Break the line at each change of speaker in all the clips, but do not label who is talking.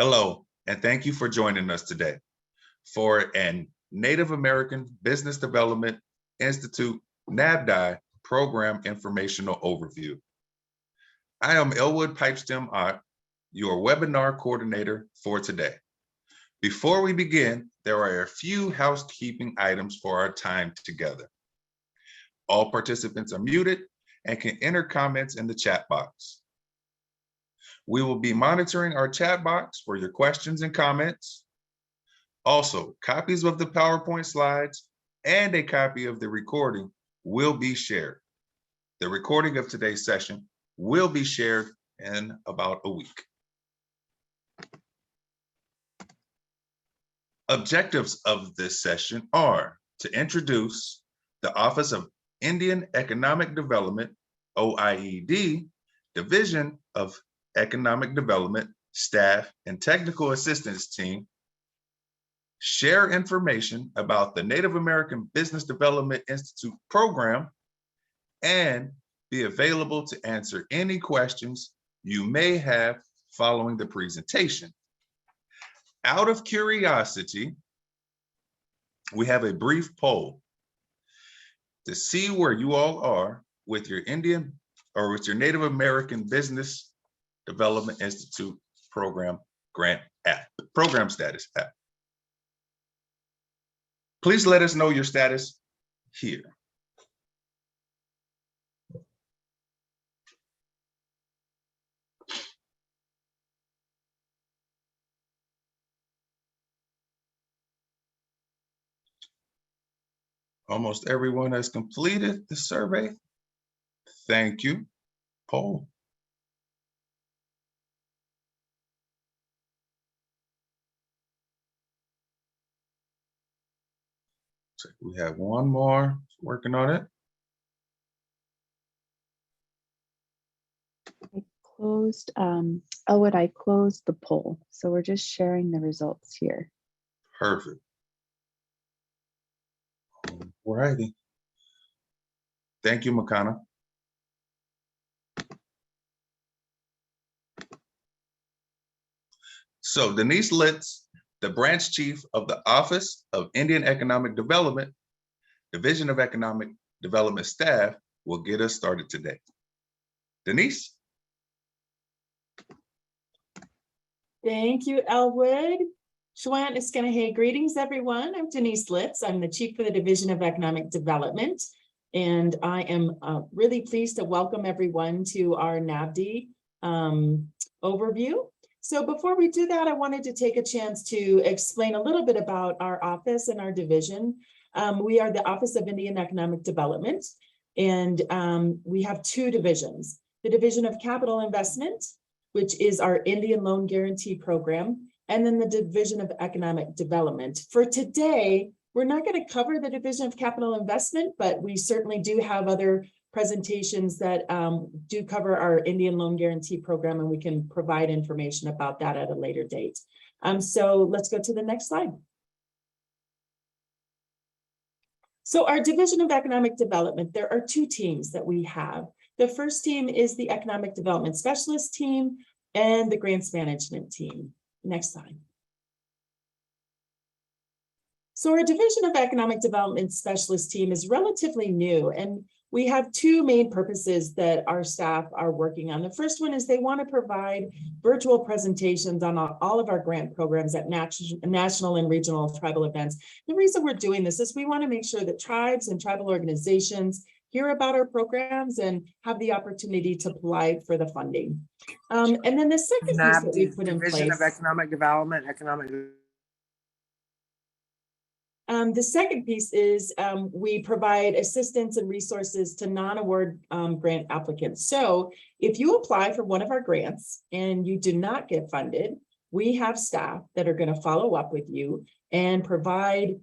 Hello, and thank you for joining us today for an Native American Business Development Institute NABDI Program Informational Overview. I am Elwood Pipestem Ott, your webinar coordinator for today. Before we begin, there are a few housekeeping items for our time together. All participants are muted and can enter comments in the chat box. We will be monitoring our chat box for your questions and comments. Also, copies of the PowerPoint slides and a copy of the recording will be shared. The recording of today's session will be shared in about a week. Objectives of this session are to introduce the Office of Indian Economic Development, OIED, Division of Economic Development, Staff and Technical Assistance Team, share information about the Native American Business Development Institute program, and be available to answer any questions you may have following the presentation. Out of curiosity, we have a brief poll to see where you all are with your Indian or with your Native American Business Development Institute program program status app. Please let us know your status here. Almost everyone has completed the survey. Thank you. Poll. So we have one more working on it.
I closed the poll. So we're just sharing the results here.
Perfect. All righty. Thank you, Makana. So Denise Litz, the branch chief of the Office of Indian Economic Development, Division of Economic Development Staff, will get us started today. Denise?
Thank you, Elwood. Shwant Iskanahay, greetings, everyone. I'm Denise Litz. I'm the chief for the Division of Economic Development, and I am really pleased to welcome everyone to our NABDI overview. So before we do that, I wanted to take a chance to explain a little bit about our office and our division. We are the Office of Indian Economic Development, and we have two divisions. The Division of Capital Investment, which is our Indian Loan Guarantee Program, and then the Division of Economic Development. For today, we're not going to cover the Division of Capital Investment, but we certainly do have other presentations that do cover our Indian Loan Guarantee Program, and we can provide information about that at a later date. So let's go to the next slide. So our Division of Economic Development, there are two teams that we have. The first team is the Economic Development Specialist team and the Grants Management team. Next slide. So our Division of Economic Development Specialist team is relatively new, and we have two main purposes that our staff are working on. The first one is they want to provide virtual presentations on all of our grant programs at national and regional tribal events. The reason we're doing this is we want to make sure that tribes and tribal organizations hear about our programs and have the opportunity to apply for the funding. And then the second piece that we put in place—
Division of Economic Development,
the second piece is we provide assistance and resources to non-award grant applicants. So if you apply for one of our grants and you do not get funded, we have staff that are going to follow up with you and provide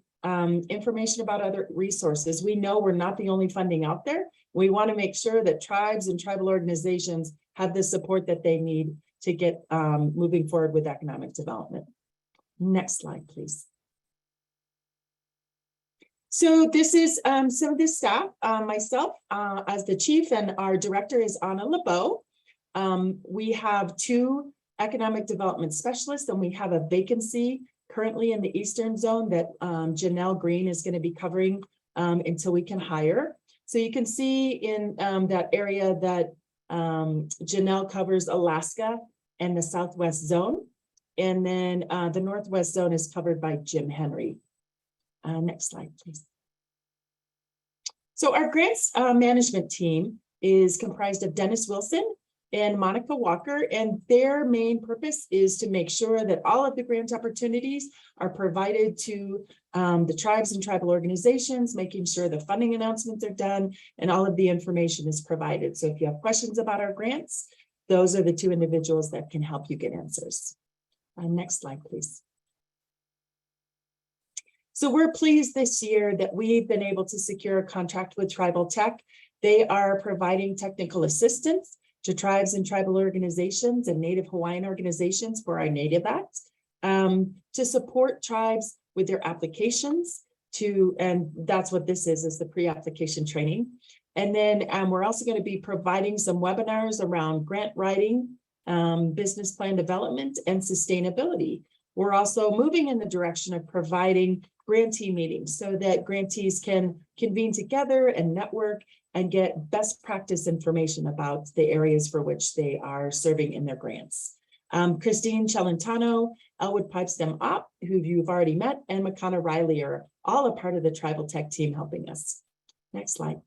information about other resources. We know we're not the only funding out there. We want to make sure that tribes and tribal organizations have the support that they need to get moving forward with economic development. Next slide, please. So this is some of the staff, myself as the chief, and our director is Anna LeBeau. We have two economic development specialist, and we have a vacancy currently in the Eastern Zone that Janelle Green is going to be covering until we can hire. So you can see in that area that Janelle covers Alaska and the Southwest Zone. And then the Northwest Zone is covered by Jim Henry. Next slide, please. So our grants management team is comprised of Dennis Wilson and Monica Walker, and their main purpose is to make sure that all of the grant opportunities are provided to the tribes and tribal organizations, making sure the funding announcements are done and all of the information is provided. So if you have questions about our grants, those are the two individuals that can help you get answers. Next slide, please. So we're pleased this year that we've been able to secure a contract with Tribal Tech. They are providing technical assistance to tribes and tribal organizations and Native Hawaiian organizations for our Native Act to support tribes with their applications and that's what this is the pre-application training. And then we're also going to be providing some webinars around grant writing, business plan development, and sustainability. We're also moving in the direction of providing grantee meetings so that grantees can convene together and network and get best practice information about the areas for which they are serving in their grants. Christine Celentano, Elwood Pipestem Op, who you've already met, and Makana Riley are all a part of the Tribal Tech team helping us. Next slide.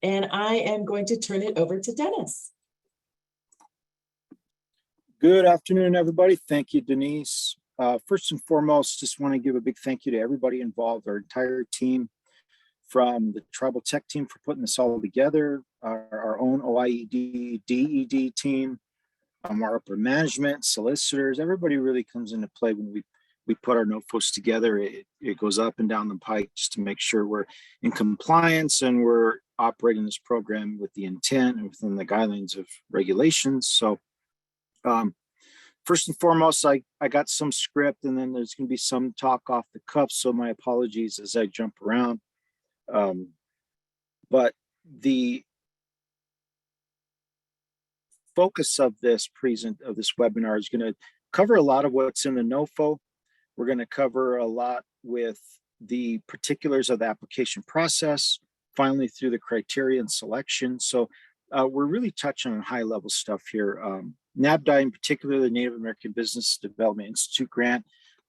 And I am going to turn it over to Dennis.
Good afternoon, everybody. Thank you, Denise. First and foremost, just want to give a big thank you to everybody involved, our entire team, from the Tribal Tech team for putting this all together, our own OIED-DED team, our upper management, solicitors, everybody really comes into play when we put our NOFOs together. It goes up and down the pike just to make sure we're in compliance and we're operating this program with the intent and within the guidelines of regulations. So first and foremost, I got some script and then there's going to be some talk off the cuff. So my apologies as I jump around. But the focus of this webinar is going to cover a lot of what's in the NOFO. We're going to cover a lot with the particulars of the application process, finally through the criteria and selection. So we're really touching on high level stuff here. NABDI in particular, the Native American Business Development Institute grant,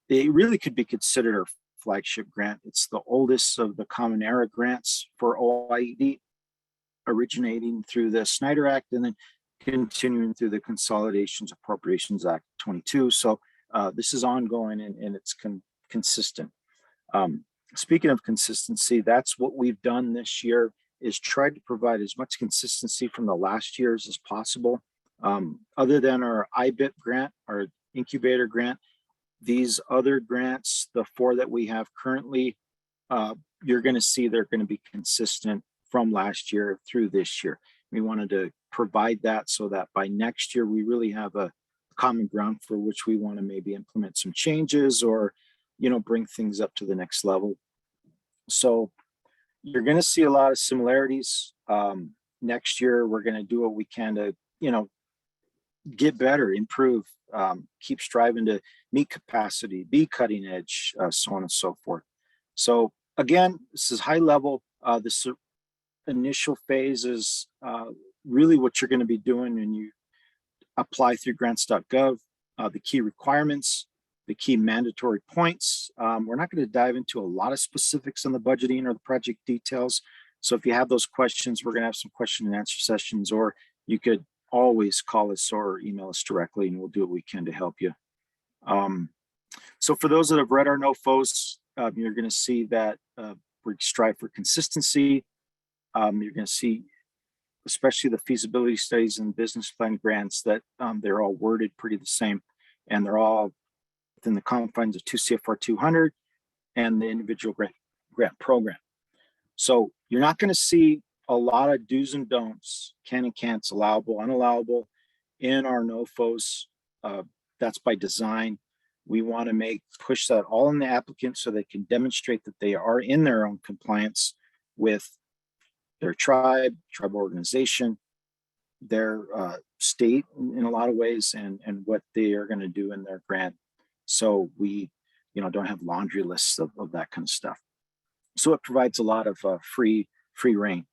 it really could be considered our flagship grant. It's the oldest of the Common Era grants for OIED, originating through the Snyder Act and then continuing through the Consolidations Appropriations Act 22. So this is ongoing and it's consistent. Speaking of consistency, that's what we've done this year, is tried to provide as much consistency from the last years as possible. Other than our IBIT grant, our incubator grant, these other grants, the 4 that we have currently, you're going to see they're going to be consistent from last year through this year. We wanted to provide that so that by next year, we really have a common ground for which we want to maybe implement some changes or, bring things up to the next level. So you're going to see a lot of similarities. Next year, we're going to do what we can to, get better, improve, keep striving to meet capacity, be cutting edge, so on and so forth. So again, this is high level. This initial phase is really what you're going to be doing when you apply through grants.gov, the key requirements, the key mandatory points. We're not going to dive into a lot of specifics on the budgeting or the project details. So if you have those questions, we're going to have some question and answer sessions, or you could always call us or email us directly and we'll do what we can to help you. So for those that have read our NOFOs, you're going to see that we strive for consistency. You're going to see, especially the feasibility studies and business plan grants, that they're all worded pretty the same, and they're all within the confines of 2 CFR 200 and the individual grant program. So you're not going to see a lot of do's and don'ts, can and can'ts, allowable, unallowable in our NOFOs. That's by design. We want to push that all in the applicant so they can demonstrate that they are in their own compliance with their tribal organization, their state in a lot of ways and what they are going to do in their grant. So we, don't have laundry lists of that kind of stuff. So it provides a lot of free reign.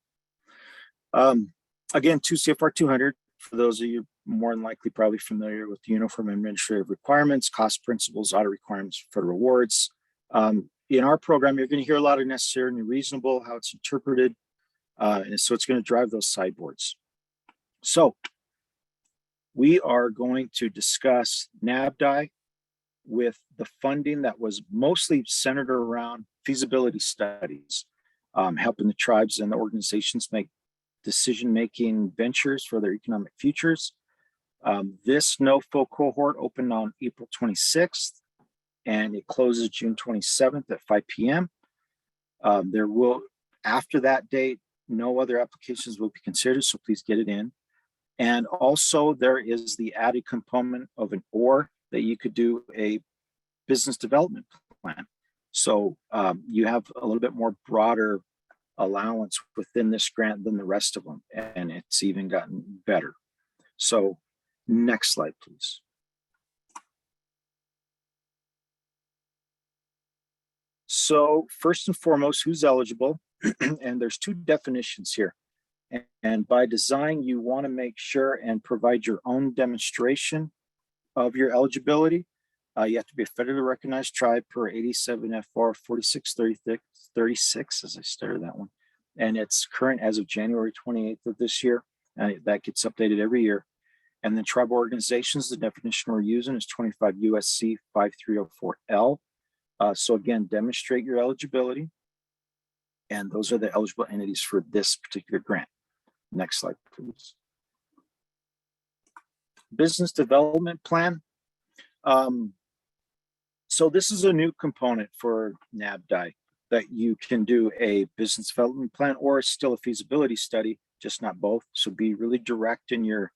Again, 2 CFR 200, for those of you more than likely probably familiar with the Uniform Administrative Requirements, cost principles, audit requirements, federal awards. In our program, you're going to hear a lot of necessary and reasonable, how it's interpreted. And so it's going to drive those sideboards. So we are going to discuss NABDI with the funding that was mostly centered around feasibility studies, helping the tribes and the organizations make decision-making ventures for their economic futures. This NOFO cohort opened on April 26th, and it closes June 27th at 5 p.m. There will, after that date, no other applications will be considered, so please get it in. And also there is the added component of an OR that you could do a business development plan. So you have a little bit more broader allowance within this grant than the rest of them, and it's even gotten better. So next slide, please. So first and foremost, who's eligible? And there's 2 definitions here. And by design, you want to make sure and provide your own demonstration of your eligibility. You have to be a federally recognized tribe per 87 FR 4636, as I started that one. And it's current as of January 28th of this year. And that gets updated every year. And then tribal organizations, the definition we're using is 25 USC 5304L. So again, demonstrate your eligibility. And those are the eligible entities for this particular grant. Next slide, please. Business development plan. So this is a new component for NABDI, that you can do a business development plan or still a feasibility study, just not both. So be really direct in your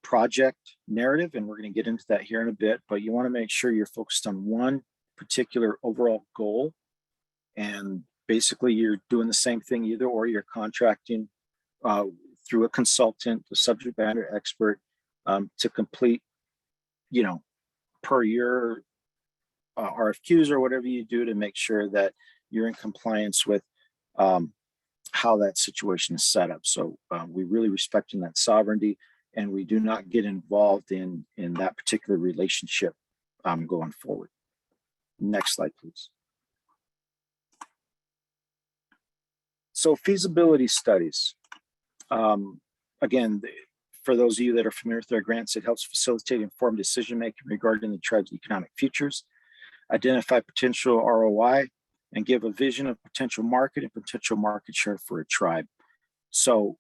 project narrative, and we're going to get into that here in a bit, but you want to make sure you're focused on one particular overall goal, and basically you're doing the same thing either, or you're contracting through a consultant, a subject matter expert, to complete, per year RFQs or whatever you do to make sure that you're in compliance with how that situation is set up. So we really respecting that sovereignty, and we do not get involved in that particular relationship going forward. Next slide, please. So feasibility studies. Again, for those of you that are familiar with our grants, it helps facilitate informed decision-making regarding the tribe's economic futures, identify potential ROI, and give a vision of potential market and potential market share for a tribe. So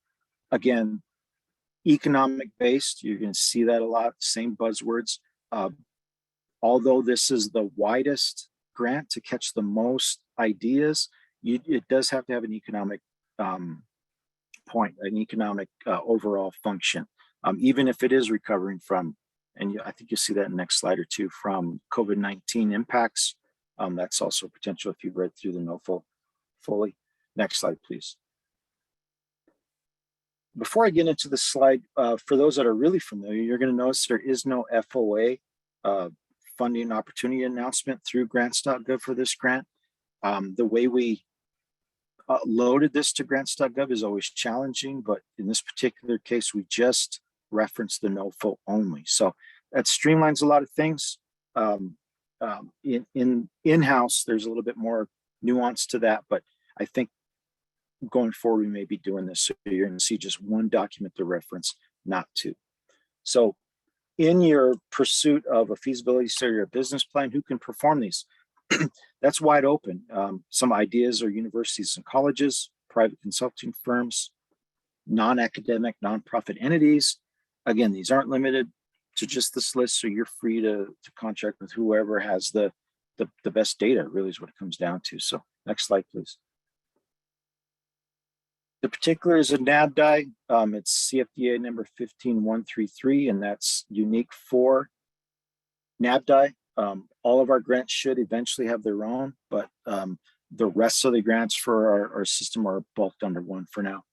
again, economic based, you're going to see that a lot, same buzzwords. Although this is the widest grant to catch the most ideas, it does have to have an economic point, an economic overall function, even if it is recovering from, and I think you'll see that in the next slide or two, from COVID-19 impacts. That's also potential if you've read through the NOFO fully. Next slide, please. Before I get into the slide, for those that are really familiar, you're going to notice there is no FOA funding opportunity announcement through grants.gov for this grant. The way we loaded this to grants.gov is always challenging, but in this particular case, we just referenced the NOFO only. So that streamlines a lot of things. In-house, there's a little bit more nuance to that, but I think going forward, we may be doing this. So you're going to see just one document to reference, not 2. So in your pursuit of a feasibility study or a business plan, who can perform these? That's wide open. Some ideas are universities and colleges, private consulting firms, non-academic, nonprofit entities. Again, these aren't limited to just this list, so you're free to contract with whoever has the best data, really is what it comes down to. So next slide, please. The particulars of NABDI, it's CFDA number 15133, and that's unique for NABDI. All of our grants should eventually have their own, but the rest of the grants for our system are bulked under one for now.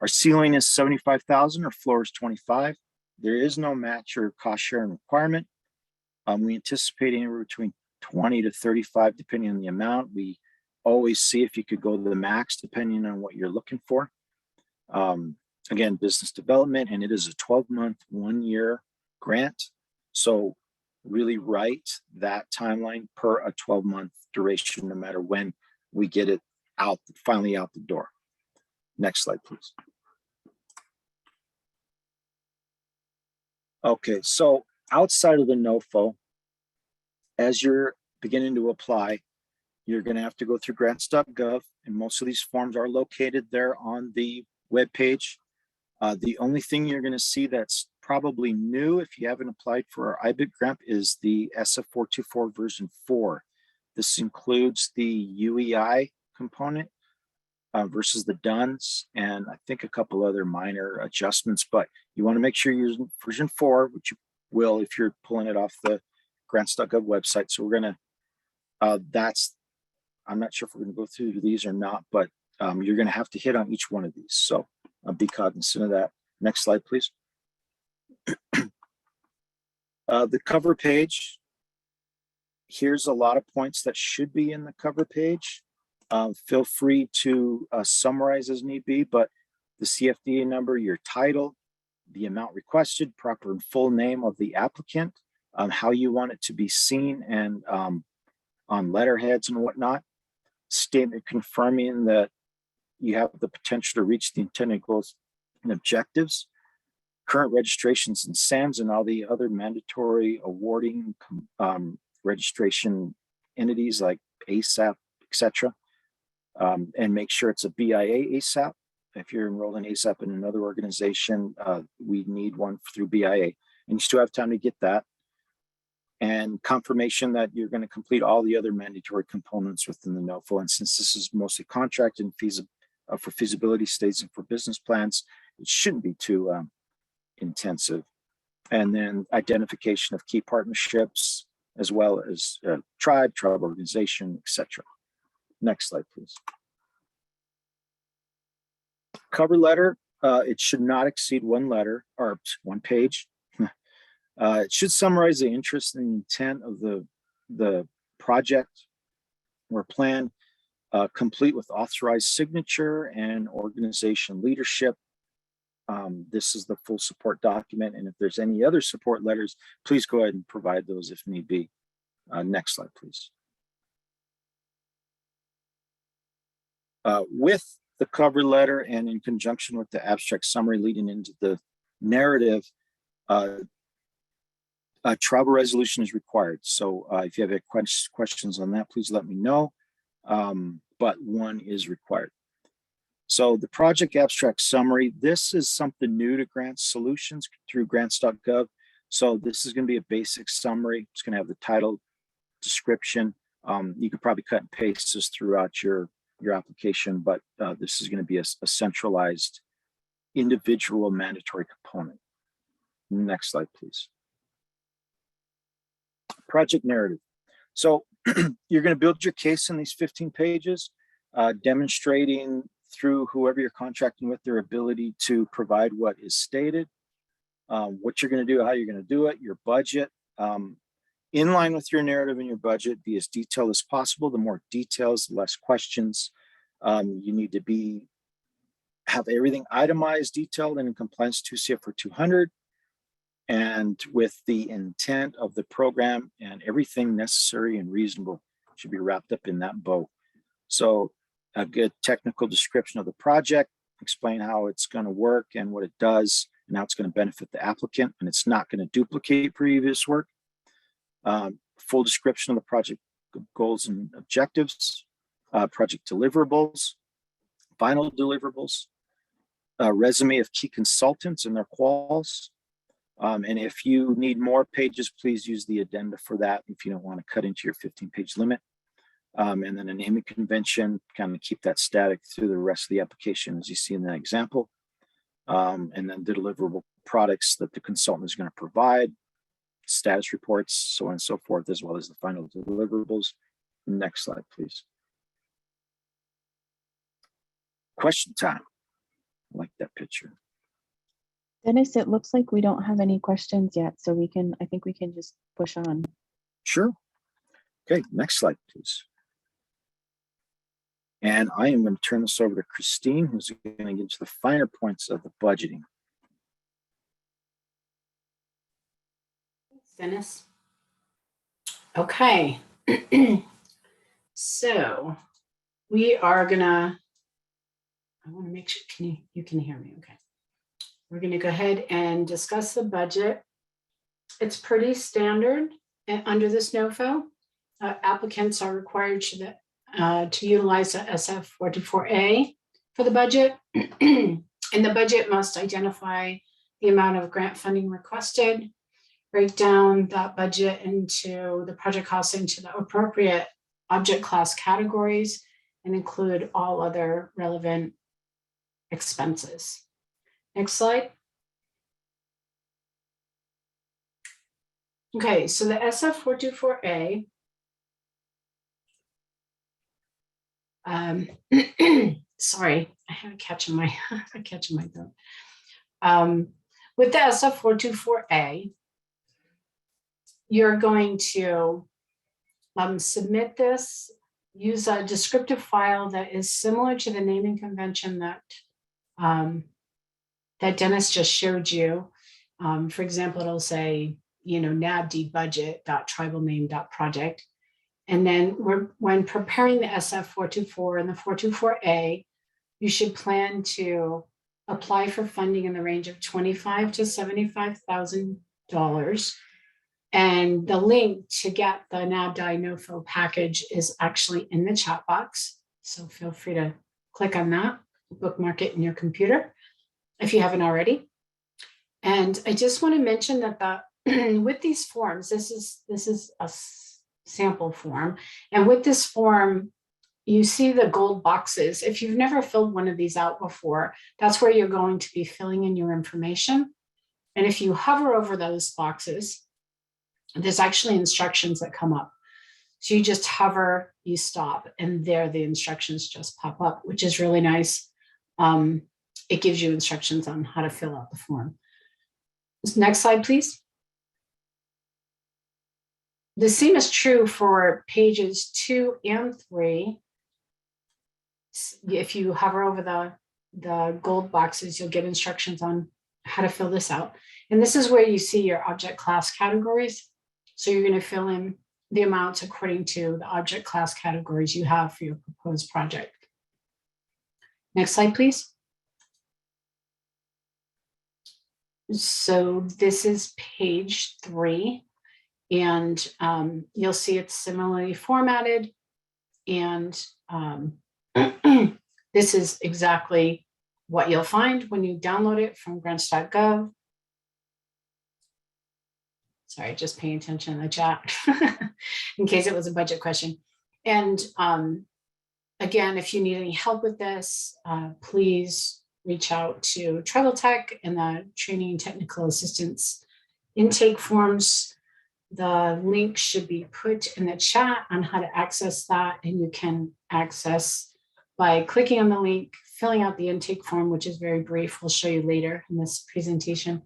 Our ceiling is 75,000, our floor is 25. There is no match or cost sharing requirement. We anticipate anywhere between 20 to 35, depending on the amount. We always see if you could go to the max, depending on what you're looking for. Again, business development, and it is a 12-month, 1-year grant. So really write that timeline per a 12-month duration, no matter when we get it out, finally out the door. Next slide, please. Okay, so outside of the NOFO, as you're beginning to apply, you're going to have to go through grants.gov, and most of these forms are located there on the webpage. The only thing you're going to see that's probably new if you haven't applied for our IBIT grant is the SF424 version 4. This includes the UEI component versus the DUNS, and I think a couple other minor adjustments, but you want to make sure you're using version 4, which you will if you're pulling it off the grants.gov website. So we're going to, I'm not sure if we're going to go through these or not, but you're going to have to hit on each one of these. So be cognizant of that. Next slide, please. The cover page. Here's a lot of points that should be in the cover page. Feel free to summarize as need be, but the CFDA number, your title, the amount requested, proper and full name of the applicant, how you want it to be seen, and on letterheads and whatnot. Statement confirming that you have the potential to reach the intended goals and objectives. Current registrations and SAMs and all the other mandatory awarding registration entities like ASAP, etc. And make sure it's a BIA ASAP. If you're enrolled in ASAP in another organization, we need one through BIA. And you still have time to get that. And confirmation that you're going to complete all the other mandatory components within the NOFO. And since this is mostly contract and for feasibility studies and for business plans, it shouldn't be too intensive. And then identification of key partnerships, as well as tribe organization, etc. Next slide, please. Cover letter, it should not exceed 1 letter or 1 page. It should summarize the interest and intent of the project or plan, complete with authorized signature and organization leadership. This is the full support document, and if there's any other support letters, please go ahead and provide those if need be. Next slide, please. With the cover letter and in conjunction with the abstract summary leading into the narrative, a tribal resolution is required. So if you have any questions on that, please let me know. But one is required. So the project abstract summary, this is something new to Grant Solutions through grants.gov. So this is going to be a basic summary. It's going to have the title, description. You could probably cut and paste this throughout your application, but this is going to be a centralized individual mandatory component. Next slide, please. Project narrative. So you're going to build your case in these 15 pages, demonstrating through whoever you're contracting with their ability to provide what is stated, what you're going to do, how you're going to do it, your budget. In line with your narrative and your budget, be as detailed as possible. The more details, the less questions. You need to have everything itemized, detailed, and in compliance to CFR 200. And with the intent of the program, and everything necessary and reasonable should be wrapped up in that bow. So a good technical description of the project, explain how it's going to work and what it does and how it's going to benefit the applicant, and it's not going to duplicate previous work. Full description of the project goals and objectives, project deliverables, final deliverables, a resume of key consultants and their quals. And if you need more pages, please use the addenda for that if you don't want to cut into your 15-page limit. And then a naming convention, kind of keep that static through the rest of the application as you see in that example. And then the deliverable products that the consultant is going to provide, status reports, so on and so forth, as well as the final deliverables. Next slide, please. Question time. I like that picture.
Dennis, it looks like we don't have any questions yet, so I think we can just push on.
Sure. Okay, next slide, please. And I am going to turn this over to Christine, who's going to get into the finer points of the budgeting.
Thanks, Dennis. Okay. So we are gonna, I want to make sure you can hear me. Okay. We're going to go ahead and discuss the budget. It's pretty standard under this NOFO. Applicants are required to utilize the SF-424A for the budget. And the budget must identify the amount of grant funding requested, break down that budget into the project costs into the appropriate object class categories, and include all other relevant expenses. Next slide. Okay, so the SF-424A, sorry, I have a catch in my throat. With the SF-424A, you're going to submit this, use a descriptive file that is similar to the naming convention that that Dennis just showed you. For example, it'll say, NABD budget.tribalname.project. And then when preparing the SF-424 and the 424A, you should plan to apply for funding in the range of $25,000 to $75,000. And the link to get the NABDI NOFO package is actually in the chat box. So feel free to click on that, bookmark it in your computer if you haven't already. And I just want to mention that with these forms, this is a sample form. And with this form, you see the gold boxes. If you've never filled one of these out before, that's where you're going to be filling in your information. And if you hover over those boxes, there's actually instructions that come up. So you just hover, you stop, and there the instructions just pop up, which is really nice. It gives you instructions on how to fill out the form. Next slide, please. The same is true for pages 2 and 3. If you hover over the gold boxes, you'll get instructions on how to fill this out. And this is where you see your object class categories. So you're going to fill in the amounts according to the object class categories you have for your proposed project. Next slide, please. So this is page 3, and you'll see it's similarly formatted. And this is exactly what you'll find when you download it from grants.gov. Sorry, just paying attention in the chat in case it was a budget question. And again, if you need any help with this, please reach out to Tribal Tech and the training and technical assistance intake forms. The link should be put in the chat on how to access that. And you can access by clicking on the link, filling out the intake form, which is very brief. We'll show you later in this presentation.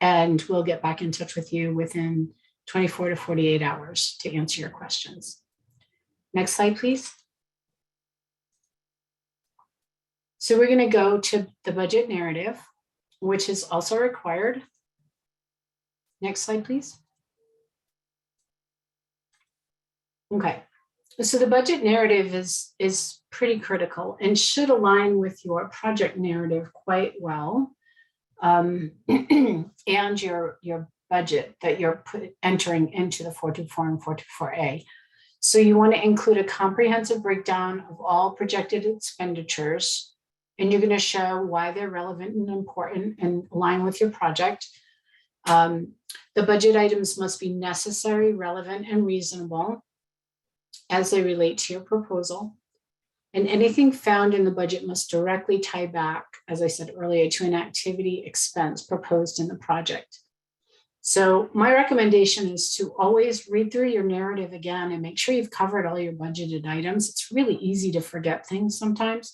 And we'll get back in touch with you within 24 to 48 hours to answer your questions. Next slide, please. So we're going to go to the budget narrative, which is also required. Next slide, please. Okay, so the budget narrative is pretty critical and should align with your project narrative quite well. And your budget that you're entering into the 424 and 424A. So you want to include a comprehensive breakdown of all projected expenditures, and you're going to show why they're relevant and important and align with your project. The budget items must be necessary, relevant, and reasonable as they relate to your proposal. And anything found in the budget must directly tie back, as I said earlier, to an activity expense proposed in the project. So my recommendation is to always read through your narrative again and make sure you've covered all your budgeted items. It's really easy to forget things sometimes.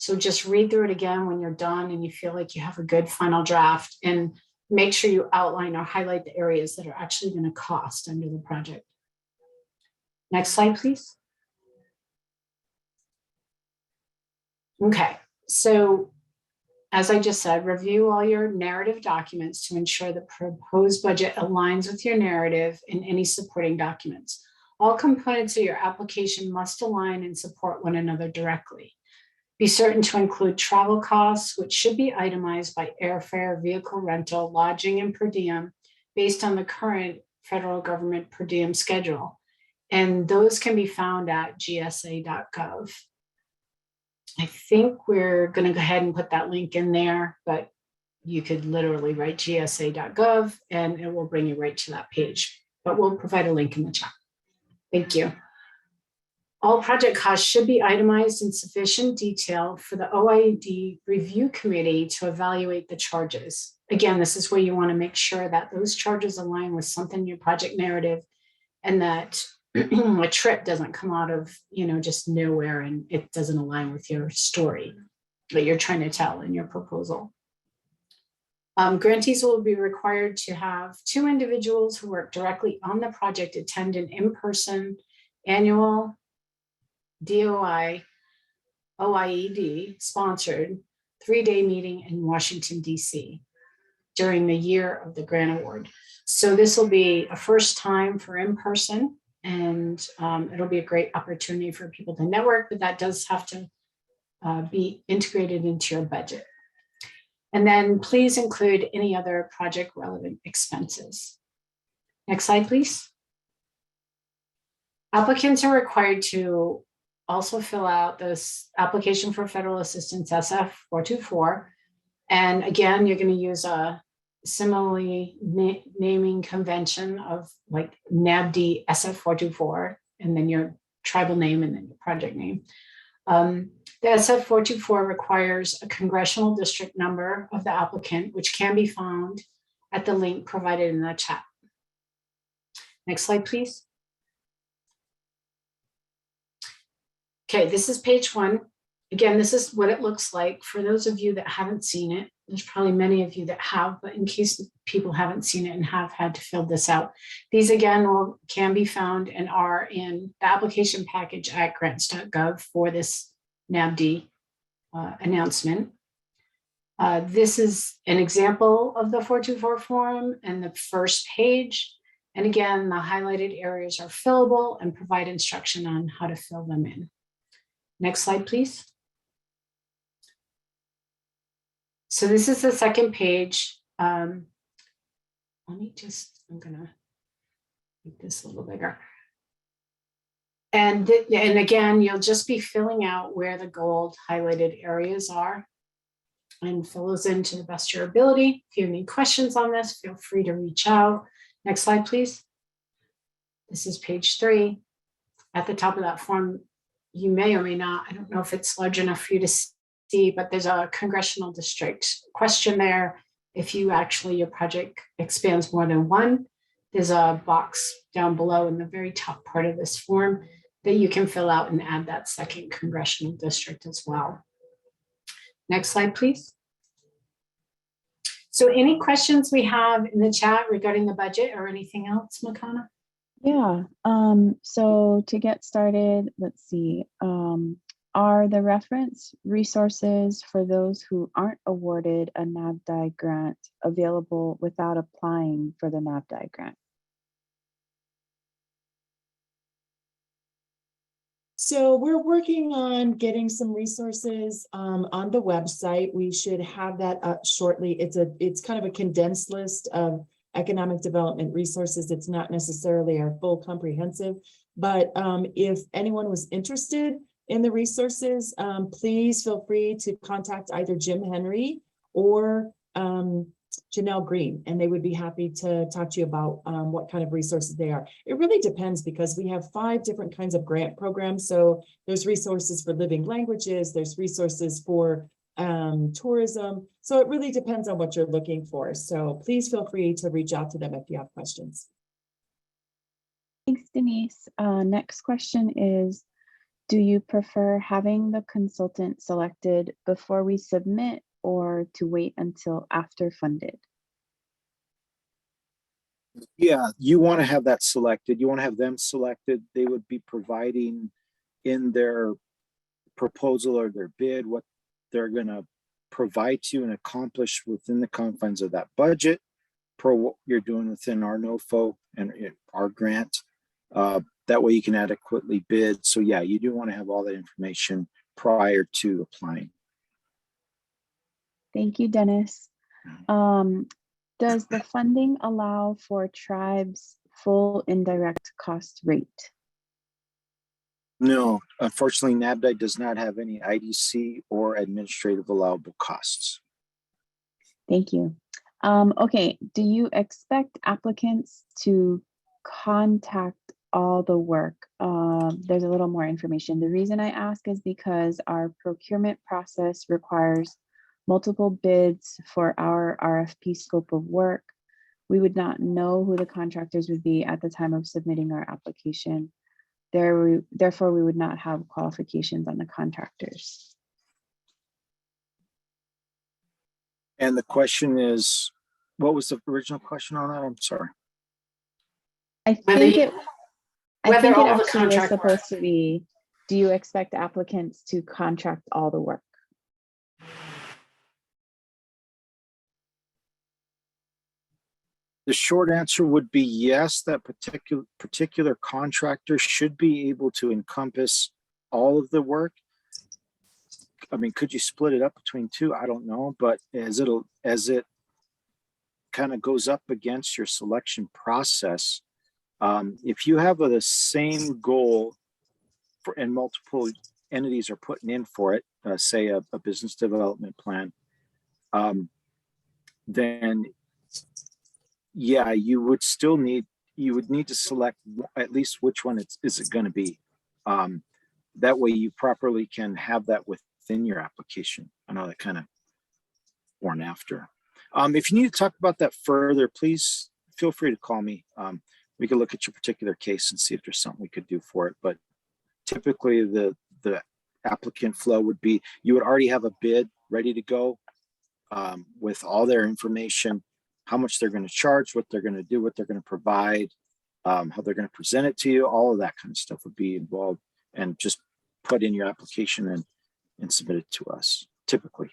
So just read through it again when you're done and you feel like you have a good final draft, and make sure you outline or highlight the areas that are actually going to cost under the project. Next slide, please. Okay, so as I just said, review all your narrative documents to ensure the proposed budget aligns with your narrative in any supporting documents. All components of your application must align and support one another directly. Be certain to include travel costs, which should be itemized by airfare, vehicle rental, lodging, and per diem based on the current federal government per diem schedule. And those can be found at gsa.gov. I think we're going to go ahead and put that link in there, but you could literally write gsa.gov and it will bring you right to that page. But we'll provide a link in the chat. Thank you. All project costs should be itemized in sufficient detail for the OIED review committee to evaluate the charges. Again, this is where you want to make sure that those charges align with something in your project narrative, and that a trip doesn't come out of, just nowhere and it doesn't align with your story that you're trying to tell in your proposal. Grantees will be required to have 2 individuals who work directly on the project attend an in-person annual DOI OIED sponsored 3-day meeting in Washington, DC during the year of the grant award. So this will be a first time for in-person, and it'll be a great opportunity for people to network, but that does have to be integrated into your budget. And then please include any other project relevant expenses. Next slide, please. Applicants are required to also fill out this application for federal assistance SF-424. And again, you're going to use a similarly naming convention of like NABD SF-424, and then your tribal name and then your project name. The SF-424 requires a congressional district number of the applicant, which can be found at the link provided in the chat. Next slide, please. Okay, this is page 1. Again, this is what it looks like. For those of you that haven't seen it, there's probably many of you that have, but in case people haven't seen it and have had to fill this out, these again can be found and are in the application package at grants.gov for this NABD announcement. This is an example of the 424 form and the first page. And again, the highlighted areas are fillable and provide instruction on how to fill them in. Next slide, please. So this is the second page. I'm gonna make this a little bigger. And again, you'll just be filling out where the gold highlighted areas are and fill those in to the best of your ability. If you have any questions on this, feel free to reach out. Next slide, please. This is page 3. At the top of that form, you may or may not, I don't know if it's large enough for you to see, but there's a congressional district question there. If you actually, your project expands more than one, there's a box down below in the very top part of this form that you can fill out and add that second congressional district as well. Next slide, please. So any questions we have in the chat regarding the budget or anything else, Makana?
Yeah, so to get started, let's see, are the reference resources for those who aren't awarded a NABDI grant available without applying for the NABDI grant?
So we're working on getting some resources on the website. We should have that up shortly. It's kind of a condensed list of economic development resources. It's not necessarily our full comprehensive, but if anyone was interested in the resources, please feel free to contact either Jim Henry or Janelle Green, and they would be happy to talk to you about what kind of resources they are. It really depends because we have 5 different kinds of grant programs. So there's resources for living languages, there's resources for tourism. So it really depends on what you're looking for. So please feel free to reach out to them if you have questions.
Thanks, Denise. Next question is, Do you prefer having the consultant selected before we submit or to wait until after funded?
Yeah, you want to have that selected. You want to have them selected. They would be providing in their proposal or their bid what they're going to provide to you and accomplish within the confines of that budget per what you're doing within our NOFO and our grant. That way you can adequately bid. So yeah, you do want to have all that information prior to applying.
Thank you, Dennis. Does the funding allow for tribes' full indirect cost rate?
No, unfortunately, NABDI does not have any IDC or administrative allowable costs.
Thank you. Okay, do you expect applicants to contact all the work? There's a little more information. The reason I ask is because our procurement process requires multiple bids for our RFP scope of work. We would not know who the contractors would be at the time of submitting our application. Therefore, we would not have qualifications on the contractors.
And the question is, what was the original question on that? I'm sorry.
I
Whether
think
you-
it
Whether all the
actually was
contract
supposed to be, do you expect applicants to contract all the work?
The short answer would be yes, that particular contractor should be able to encompass all of the work. I mean, could you split it up between two? I don't know, but as it kind of goes up against your selection process, if you have the same goal and multiple entities are putting in for it, say a business development plan, then yeah, you would need to select at least which one is it going to be. That way you properly can have that within your application. I know that kind of born after. If you need to talk about that further, please feel free to call me. We can look at your particular case and see if there's something we could do for it. But typically the applicant flow would be, you would already have a bid ready to go with all their information, how much they're going to charge, what they're going to do, what they're going to provide, how they're going to present it to you. All of that kind of stuff would be involved, and just put in your application and submit it to us, typically.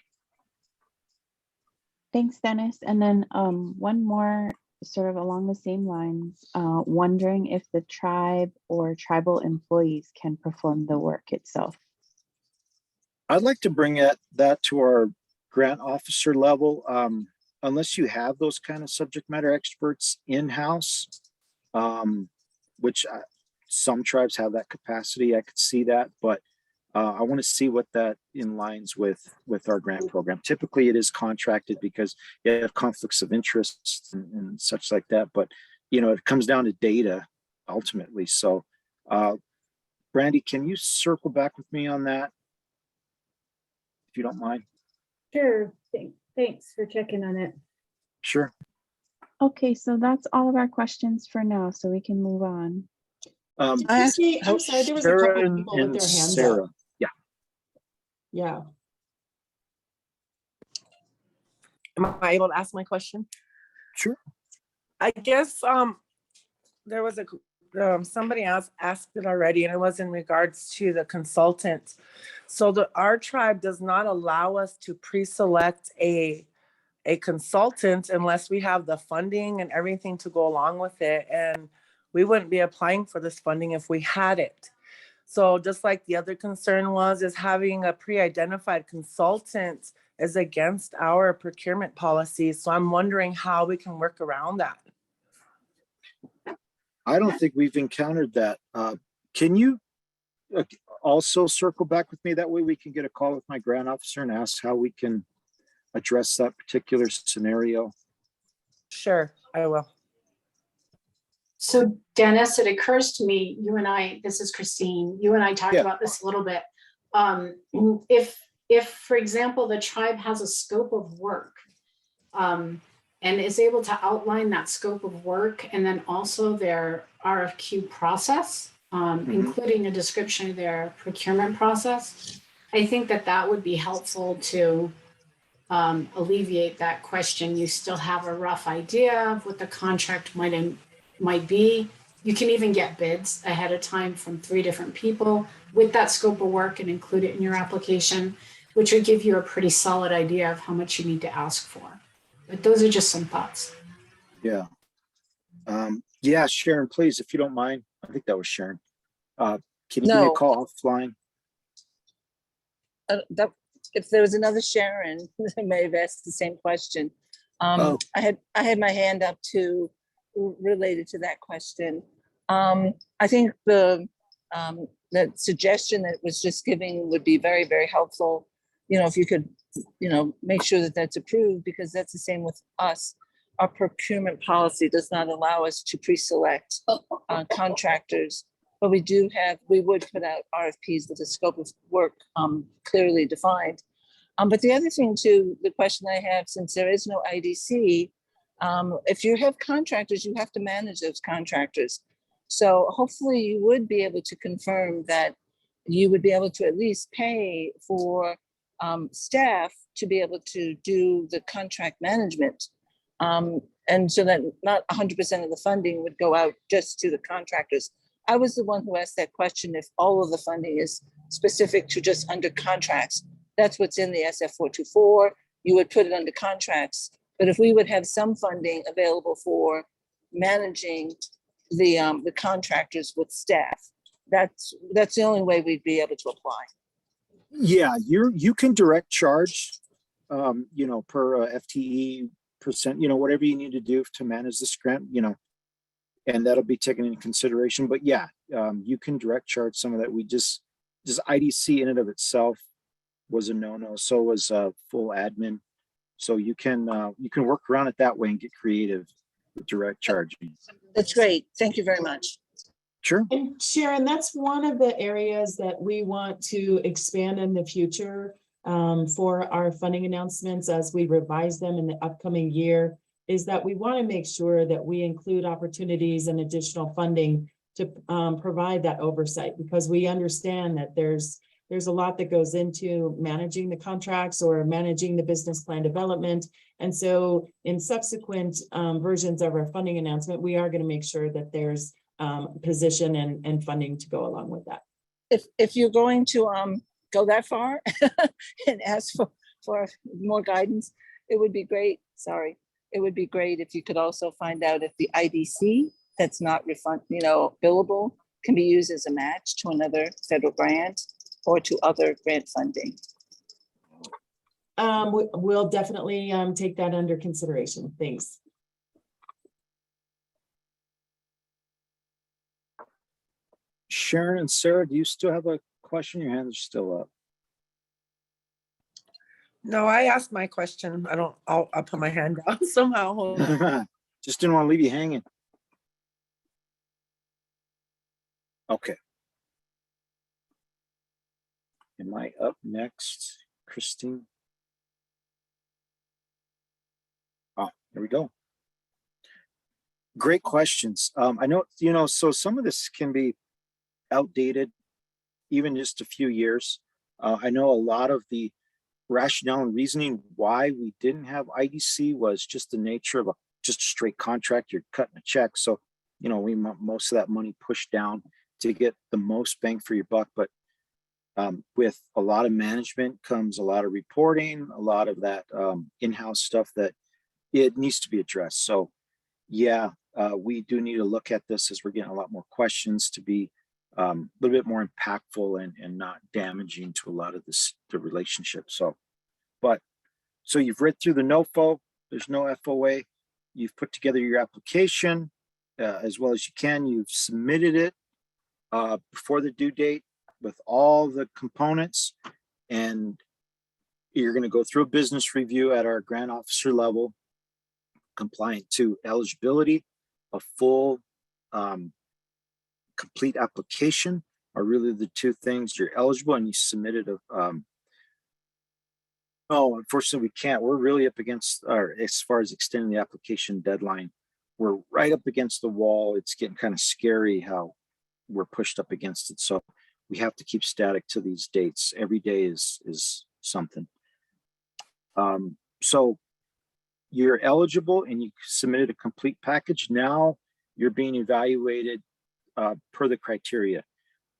Thanks, Dennis. And then one more sort of along the same lines, wondering if the tribe or tribal employees can perform the work itself.
I'd like to bring that to our grant officer level. Unless you have those kind of subject matter experts in-house, which some tribes have that capacity, I could see that, but I want to see what that in lines with our grant program. Typically it is contracted because you have conflicts of interest and such like that, but it comes down to data ultimately. So Brandy, can you circle back with me on that, if you don't mind?
Sure. Thanks for checking on it.
Sure.
Okay, so that's all of our questions for now, so we can move on.
I'm sorry, there was a
Sarah
couple people with
and
their hands
Sarah.
up.
Yeah.
Yeah.
Am I able to ask my question?
Sure.
I guess there was somebody else asked it already, and it was in regards to the consultant. So our tribe does not allow us to pre-select a consultant unless we have the funding and everything to go along with it. And we wouldn't be applying for this funding if we had it. So just like the other concern is having a pre-identified consultant is against our procurement policy. So I'm wondering how we can work around that.
I don't think we've encountered that. Can you also circle back with me? That way we can get a call with my grant officer and ask how we can address that particular scenario.
Sure, I will.
So Dennis, it occurs to me, you and I, this is Christine, you and I talked about this a little bit. If, for example, the tribe has a scope of work and is able to outline that scope of work and then also their RFQ process, including a description of their procurement process. I think that that would be helpful to alleviate that question. You still have a rough idea of what the contract might be. You can even get bids ahead of time from 3 different people with that scope of work and include it in your application, which would give you a pretty solid idea of how much you need to ask for. But those are just some thoughts.
Yeah. Yeah, Sharon, please, if you don't mind. I think that was Sharon. Can you give me a
No.
call offline?
If there was another Sharon, I may have asked the same question.
Oh.
I had my hand up too, related to that question. I think the suggestion that was just giving would be very, very helpful. If you could, make sure that that's approved, because that's the same with us. Our procurement policy does not allow us to pre-select contractors, but we would put out RFPs with the scope of work clearly defined. But the other thing too, the question I have, since there is no IDC, if you have contractors, you have to manage those contractors. So hopefully you would be able to confirm that you would be able to at least pay for staff to be able to do the contract management. And so that not 100% of the funding would go out just to the contractors. I was the one who asked that question, if all of the funding is specific to just under contracts. That's what's in the SF 424. You would put it under contracts. But if we would have some funding available for managing the contractors with staff, that's the only way we'd be able to apply.
Yeah, you can direct charge, per FTE percent, whatever you need to do to manage this grant, and that'll be taken into consideration. But yeah, you can direct charge some of that. We just IDC in and of itself was a no-no. So was full admin. So you can work around it that way and get creative with direct charging.
That's great. Thank you very much.
Sure.
And Sharon, that's one of the areas that we want to expand in the future for our funding announcements as we revise them in the upcoming year, is that we want to make sure that we include opportunities and additional funding to provide that oversight, because we understand that there's a lot that goes into managing the contracts or managing the business plan development. And so in subsequent versions of our funding announcement, we are going to make sure that there's position and funding to go along with that.
If you're going to go that far and ask for more guidance, it would be great. It would be great if you could also find out if the IDC that's not billable can be used as a match to another federal grant or to other grant funding.
We'll definitely take that under consideration. Thanks.
Sharon and Sarah, do you still have a question? Your hands are still up.
No, I asked my question. I'll put my hand down somehow. Hold on.
Just didn't want to leave you hanging. Okay. Am I up next, Christine? Oh, there we go. Great questions. I know, so some of this can be outdated, even just a few years. I know a lot of the rationale and reasoning why we didn't have IDC was just the nature of just a straight contract. You're cutting a check. So, we want most of that money pushed down to get the most bang for your buck. But with a lot of management comes a lot of reporting, a lot of that in-house stuff that it needs to be addressed. So yeah, we do need to look at this as we're getting a lot more questions to be a little bit more impactful and not damaging to a lot of the relationship. So you've read through the NOFO, there's no FOA, you've put together your application as well as you can, you've submitted it before the due date with all the components, and you're going to go through a business review at our grant officer level, compliant to eligibility. A full complete application are really the two things. You're eligible and you submitted unfortunately we can't. We're really up against, or as far as extending the application deadline, we're right up against the wall. It's getting kind of scary how we're pushed up against it. So we have to keep static to these dates. Every day is something. So you're eligible and you submitted a complete package. Now you're being evaluated per the criteria.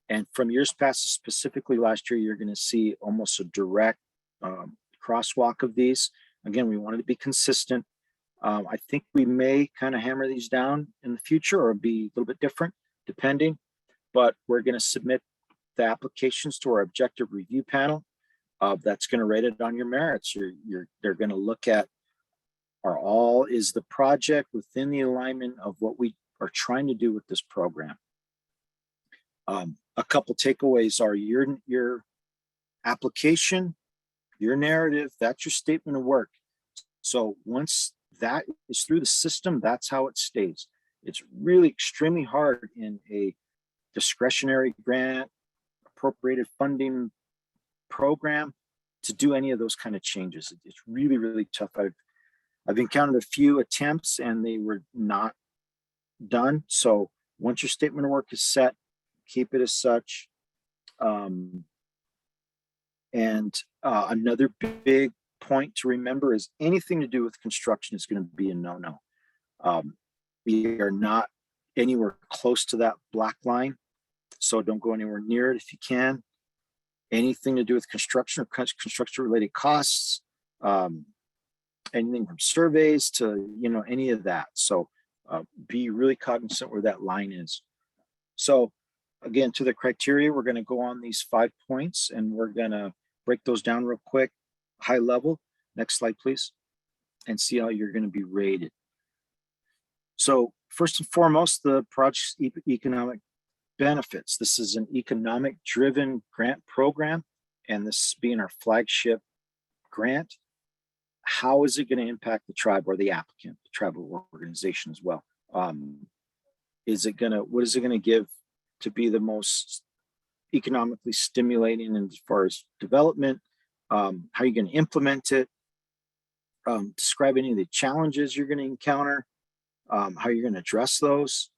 And from years past, specifically last year, you're going to see almost a direct crosswalk of these. Again, we wanted to be consistent. I think we may kind of hammer these down in the future or be a little bit different, depending. But we're going to submit the applications to our objective review panel. That's going to rate it on your merits. They're going to look at is the project within the alignment of what we are trying to do with this program. A couple takeaways are your application, your narrative, that's your statement of work. So once that is through the system, that's how it stays. It's really extremely hard in a discretionary grant, appropriated funding program to do any of those kind of changes. It's really, really tough. I've encountered a few attempts and they were not done. So once your statement of work is set, keep it as such. Another big point to remember is anything to do with construction is going to be a no-no. We are not anywhere close to that black line, so don't go anywhere near it if you can. Anything to do with construction or construction-related costs, anything from surveys to any of that. So be really cognizant where that line is. So again, to the criteria, we're going to go on these 5 points and we're going to break those down real quick, high level. Next slide, please, and see how you're going to be rated. So first and foremost, the project's economic benefits. This is an economic-driven grant program, and this being our flagship grant. How is it going to impact the tribe or the applicant, the tribal organization as well? What is it going to give to be the most economically stimulating as far as development? How are you going to implement it? Describe any of the challenges you're going to encounter, how you're going to address those.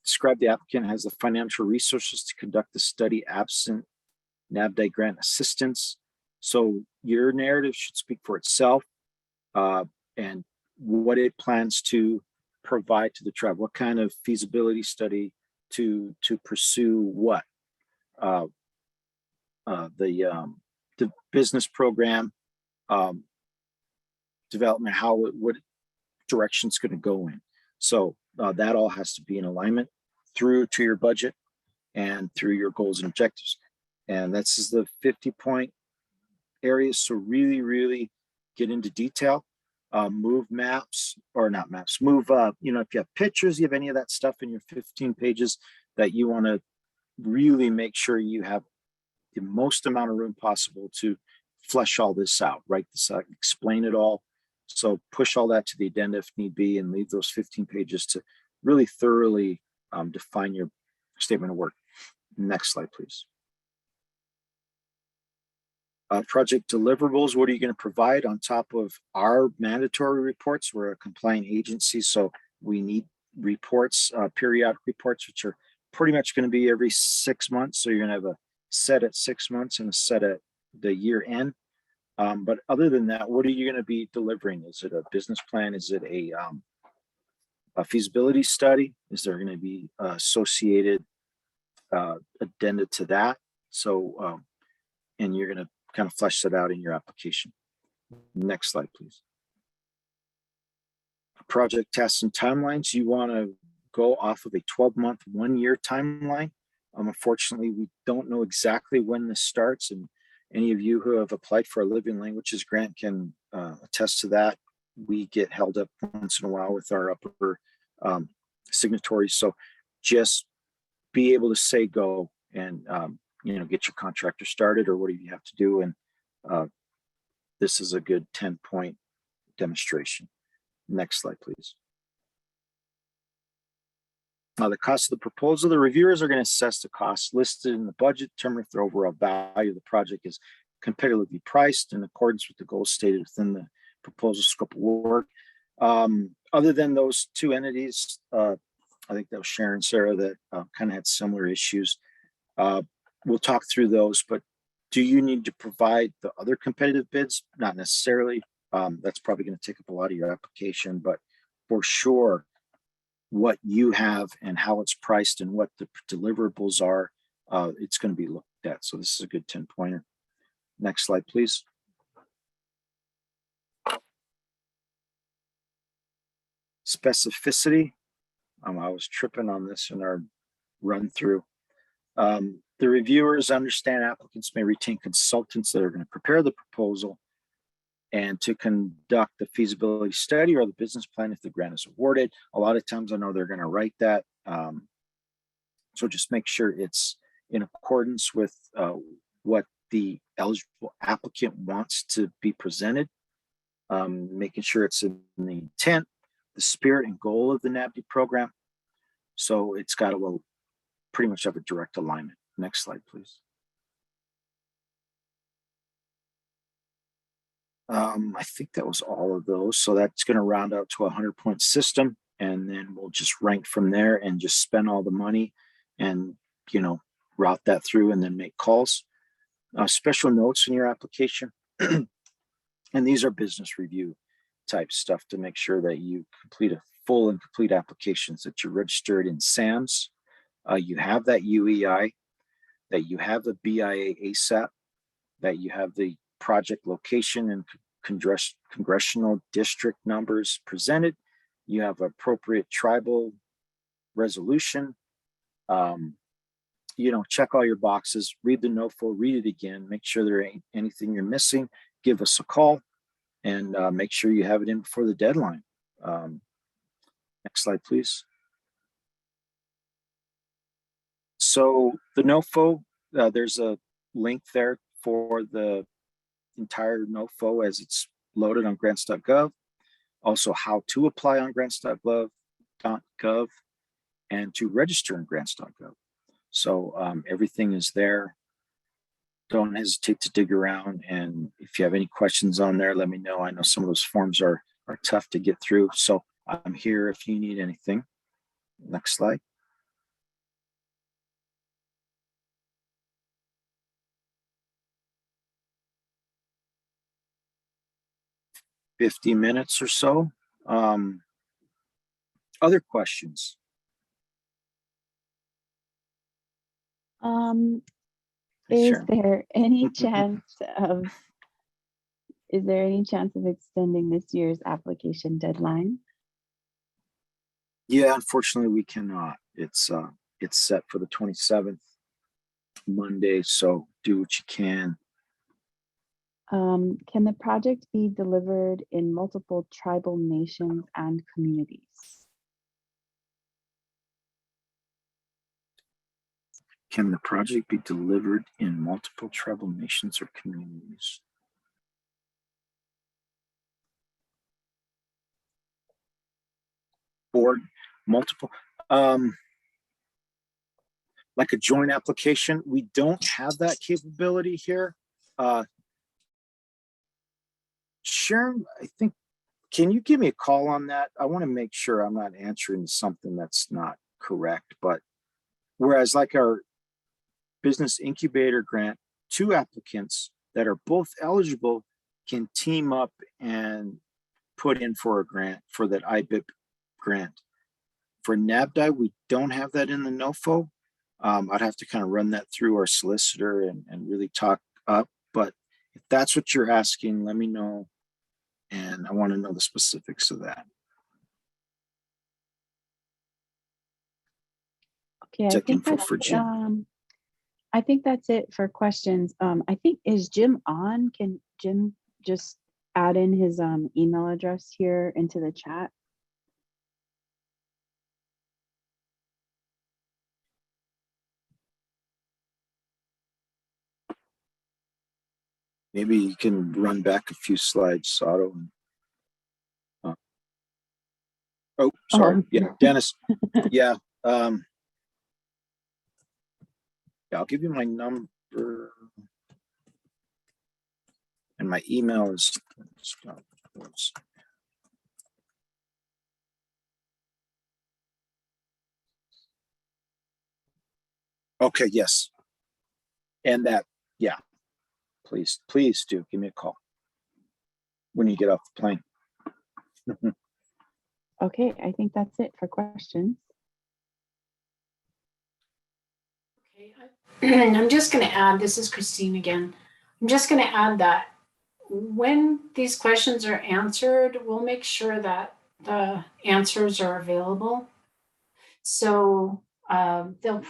Describe the applicant has the financial resources to conduct the study absent NAVDI grant assistance. So your narrative should speak for itself, and what it plans to provide to the tribe. What kind of feasibility study to pursue what? The business program development, what direction it's going to go in. So that all has to be in alignment through to your budget and through your goals and objectives. And this is the 50-point areas. So really, really get into detail. Move maps or not maps. Move, if you have pictures, you have any of that stuff in your 15 pages that you want to really make sure you have the most amount of room possible to flesh all this out, write this out, explain it all. So push all that to the addenda if need be, and leave those 15 pages to really thoroughly define your statement of work. Next slide, please. Project deliverables, what are you going to provide on top of our mandatory reports? We're a compliant agency, so we need reports, periodic reports, which are pretty much going to be every 6 months. So you're going to have a set at 6 months and a set at the year end. But other than that, what are you going to be delivering? Is it a business plan? Is it a feasibility study? Is there going to be associated addenda to that? So, and you're going to kind of flesh that out in your application. Next slide, please. Project tasks and timelines. You want to go off of a 12-month, 1-year timeline. Unfortunately, we don't know exactly when this starts, and any of you who have applied for a living languages grant can attest to that. We get held up once in a while with our upper signatories. So just be able to say go and get your contractor started or whatever you have to do. And this is a good 10-point demonstration. Next slide, please. Now, the cost of the proposal, the reviewers are going to assess the costs listed in the budget, determine if the overall value of the project is competitively priced in accordance with the goals stated within the proposal scope of work. other than those two entities, I think that was Sharon, Sarah, that kind of had similar issues. We'll talk through those, but do you need to provide the other competitive bids? Not necessarily. That's probably going to take up a lot of your application, but for sure, what you have and how it's priced and what the deliverables are, it's going to be looked at. So this is a good 10-pointer. Next slide, please. Specificity. I was tripping on this in our run through. The reviewers understand applicants may retain consultants that are going to prepare the proposal and to conduct the feasibility study or the business plan if the grant is awarded. A lot of times I know they're going to write that. So just make sure it's in accordance with what the eligible applicant wants to be presented. Making sure it's in the intent, the spirit and goal of the NABD program. So it's got to pretty much have a direct alignment. Next slide, please. I think that was all of those. So that's going to round out to a 100-point system. And then we'll just rank from there and just spend all the money and, you know, route that through and then make calls. Special notes in your application. And these are business review type stuff to make sure that you complete a full and complete applications, that you're registered in SAMS, you have that UEI, that you have the BIA ASAP, that you have the project location and congressional district numbers presented, you have appropriate tribal resolution, you know, check all your boxes, read the NOFO, read it again, make sure there ain't anything you're missing, give us a call, and make sure you have it in before the deadline. Next slide, please. So the NOFO, there's a link there for the entire NOFO as it's loaded on grants.gov. Also how to apply on grants.gov and to register in grants.gov. So everything is there. Don't hesitate to dig around. And if you have any questions on there, let me know. I know some of those forms are tough to get through. So I'm here if you need anything. Next slide. $50 minutes or so. Other questions?
Is
Sure.
there any chance of extending this year's application deadline?
Yeah, unfortunately we cannot. It's set for the 27th, Monday, so do what you can.
Can the project be delivered in multiple tribal nations and communities?
Can the project be delivered in multiple tribal nations or communities? Or multiple, like a joint application? We don't have that capability here. Sharon, I think, can you give me a call on that? I want to make sure I'm not answering something that's not correct, but whereas like our business incubator grant, 2 applicants that are both eligible can team up and put in for a grant for that IBIP grant. For NABDI, we don't have that in the NOFO. I'd have to kind of run that through our solicitor and really talk up, but if that's what you're asking, let me know. And I want to know the specifics of that.
Okay, I think that's it for questions. I think, is Jim on? Can Jim just add in his email address here into the chat?
Maybe you can run back a few slides, Sato. Oh, sorry. Yeah, Dennis. Yeah. Yeah, I'll give you my number. And my email is Okay, yes. And that, yeah, please do give me a call when you get off the plane.
Okay, I think that's it for questions.
Okay, I'm just going to add, this is Christine again. I'm just going to add that when these questions are answered, we'll make sure that the answers are available. So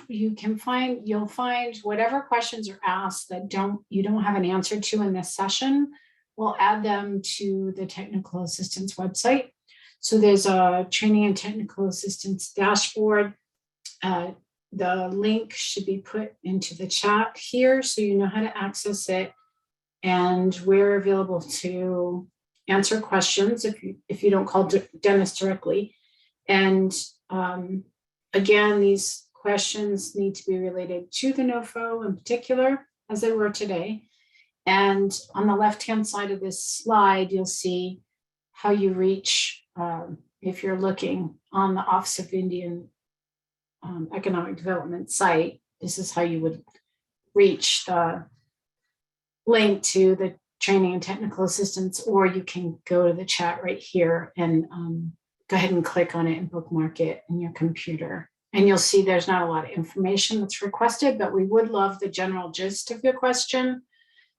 you'll find whatever questions are asked that you don't have an answer to in this session, we'll add them to the technical assistance website. So there's a training and technical assistance dashboard. The link should be put into the chat here so you know how to access it. And we're available to answer questions if you don't call Dennis directly. And again, these questions need to be related to the NOFO in particular, as they were today. And on the left-hand side of this slide, you'll see how you reach, if you're looking on the Office of Indian Economic Development site, this is how you would reach the link to the training and technical assistance, or you can go to the chat right here and go ahead and click on it and bookmark it in your computer. And you'll see there's not a lot of information that's requested, but we would love the general gist of your question.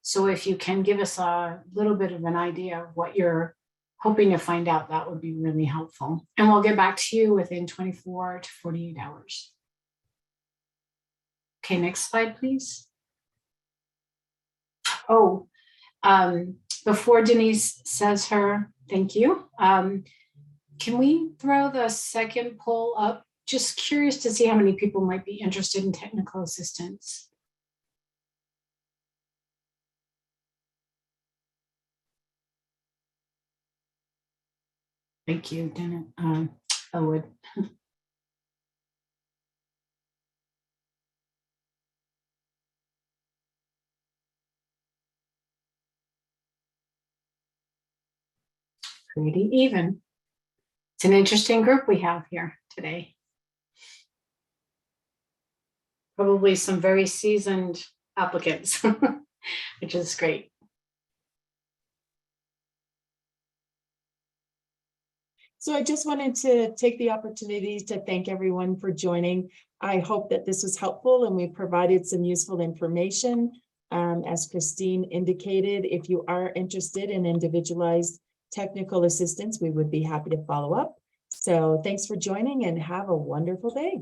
So if you can give us a little bit of an idea of what you're hoping to find out, that would be really helpful. And we'll get back to you within 24 to 48 hours. Okay, next slide, please. Oh, before Denise says her thank you, can we throw the second poll up? Just curious to see how many people might be interested in technical assistance. Thank you, Dennis. Elwood. Pretty even. It's an interesting group we have here today. Probably some very seasoned applicants, which is great.
So I just wanted to take the opportunity to thank everyone for joining. I hope that this was helpful and we provided some useful information. As Christine indicated, if you are interested in individualized technical assistance, we would be happy to follow up. So thanks for joining and have a wonderful day.